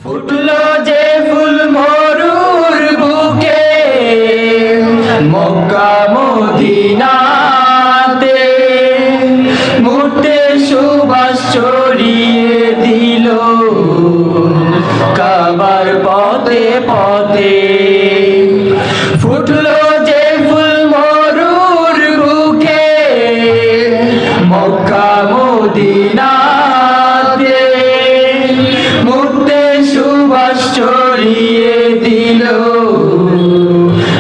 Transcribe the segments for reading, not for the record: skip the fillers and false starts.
ফুটলো যে ফুল মরুর বুকে মক্কা মদিনাতে মুহূর্তে সুবাস ছড়িয়ে দিল কাবার পথে পথে। ফুটলো যে ফুল মরুর বুকে মক্কা মদিনাতে মুহূর্তে সুবাস ছড়িয়ে দিল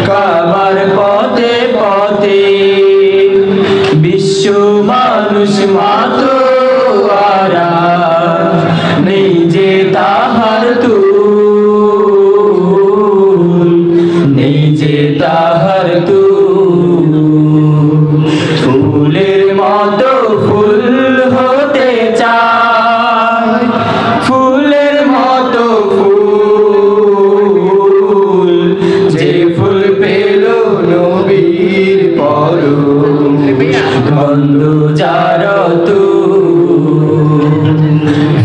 কাবার পথে পথে। বিশ্ব মানুষ মাতোয়ারা নেই যে তাহার তুল, নেই যে তাহার তুল। ফুলের মতো ফুল হতে চায়, ফুলের মতো ফুল, যে ফুল পেল নবীর পরশ গন্ধ যার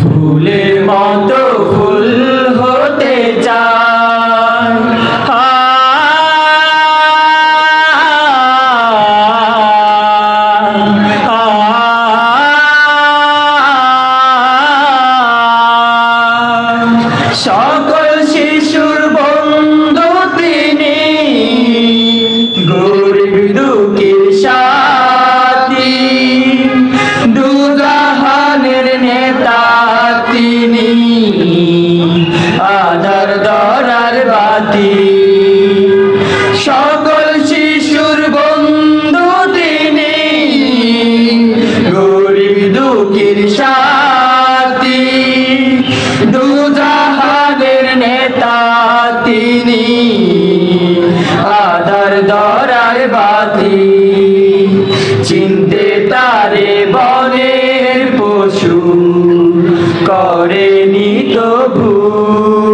ফুলের মতো ফুল হতে চায়। সকল শিশুর বন্ধু তিনি, গরিব দুঃখীর সাথী, দুজাহানের নেতা তিনি, আধার ধরার বাতি। সকল শিশুর বন্ধু তিনি, গরিব দুঃখীর সাথী, দুজাহানের নেতা তিনি, আধার ধরার বাতি। চিনতে তারে বনের পশু করেনি তো ভুল।